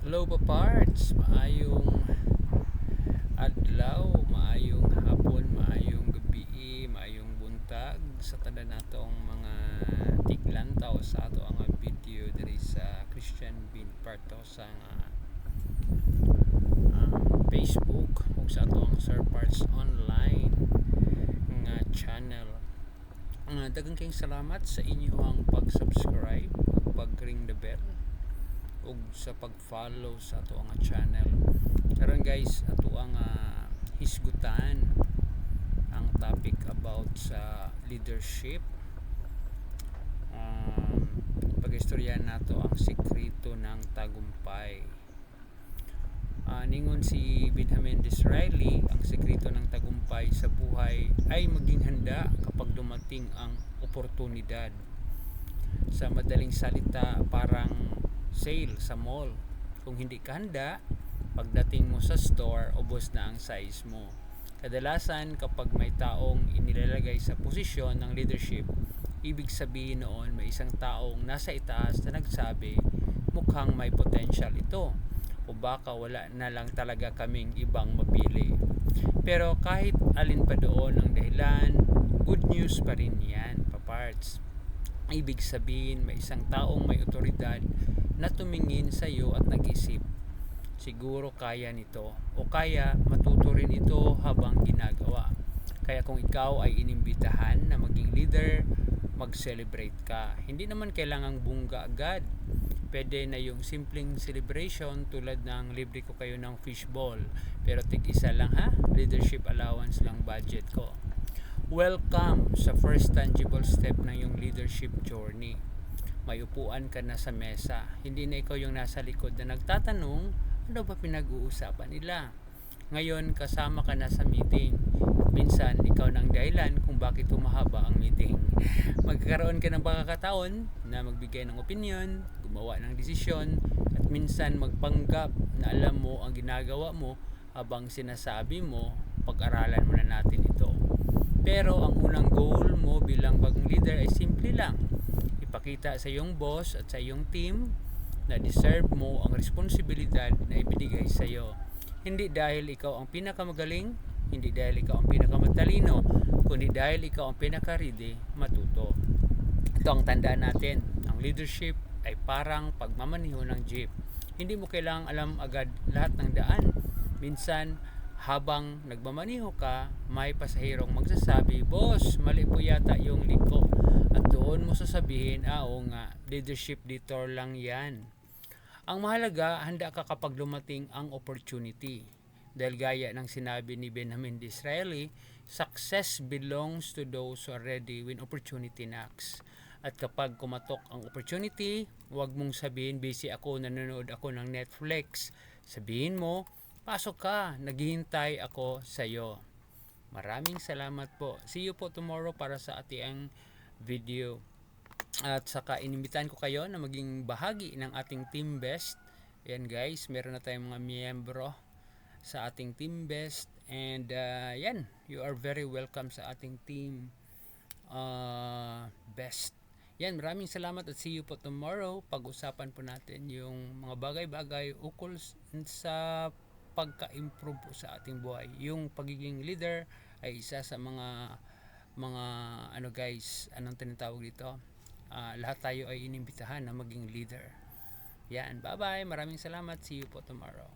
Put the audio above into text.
Hello paparts, maayong adlaw, maayong hapon, maayong gabi, maayong buntag sa tanan natong mga tiglantaw sa ato ang video diri sa Christian Bean Parto sa Facebook ug sa ato ang Sir Parts Online nga channel. Daghang kayong salamat sa inyong pag-subscribe ug pag-ring the bell ug sa pag-follow sa ato ang channel. Karon guys, ato ang hisgutan ang topic about sa leadership. Pag-istorya nato ang sekreto ng tagumpay. Ningon si Benjamin Disraeli, ang sekreto ng tagumpay sa buhay ay maging handa kapag dumating ang oportunidad. Sa madaling salita, parang sale sa mall. Kung hindi ka handa, pagdating mo sa store, ubos na ang size mo. Kadalasan kapag may taong inilalagay sa posisyon ng leadership, ibig sabihin noon may isang taong nasa itaas na nagsabi, mukhang may potential ito, o baka wala na lang talaga kaming ibang mapili. Pero kahit alin pa doon ang dahilan, good news pa rin yan, paparts. Ibig sabihin may isang taong may otoridad na tumingin sa iyo at nag-isip, siguro kaya nito, o kaya matuto rin ito habang ginagawa. Kaya kung ikaw ay inimbitahan na maging leader, mag-celebrate ka. Hindi naman kailangang bungga agad. Pwede na yung simpleng celebration tulad ng libre ko kayo ng fishball, pero tig-isa lang ha, leadership allowance lang budget ko. Welcome sa first tangible step ng yung leadership journey. May upuan ka na sa mesa, hindi na ikaw yung nasa likod na nagtatanong ano ba pinag-uusapan nila. Ngayon kasama ka na sa meeting. Minsan ikaw nang dahilan kung bakit humahaba ang meeting. Magkakaroon ka ng pagkakataon na magbigay ng opinion, gumawa ng desisyon, at minsan magpanggap na alam mo ang ginagawa mo habang sinasabi mo, pag-aralan mo na natin ito. Pero ang unang goal mo bilang bagong leader ay simple lang. Ipakita sa iyong boss at sa iyong team na deserve mo ang responsibilidad na ibinigay sa iyo. Hindi dahil ikaw ang pinakamagaling, hindi dahil ikaw ang pinakamatalino, kundi dahil ikaw ang pinaka-ready matuto. Ito ang tandaan natin. Ang leadership ay parang pagmamaniho ng jeep. Hindi mo kailangang alam agad lahat ng daan. Minsan, habang nagmamaniho ka, may pasahirong magsasabi, boss, mali po yata yung liko. At doon mo sasabihin, oo nga, leadership detour lang yan. Ang mahalaga, handa ka kapag dumating ang opportunity. Dahil gaya ng sinabi ni Benjamin Disraeli, success belongs to those who are ready when opportunity knocks. At kapag kumatok ang opportunity, huwag mong sabihin, busy ako, nanonood ako ng Netflix. Sabihin mo, pasok ka, naghihintay ako sa iyo. Maraming salamat po. See you po tomorrow para sa ating video. At saka inimbitahan ko kayo na maging bahagi ng ating Team Best. Yan guys, meron na tayong mga miyembro sa ating Team Best. And yan, you are very welcome sa ating Team Best. Yan, maraming salamat at see you po tomorrow. Pag-usapan po natin yung mga bagay-bagay ukol sa pagka-improve po sa ating buhay. Yung pagiging leader ay isa sa mga ano guys, anong tinatawag dito? Lahat tayo ay inimbitahan na maging leader. Yan, bye-bye. Maraming salamat. See you po tomorrow.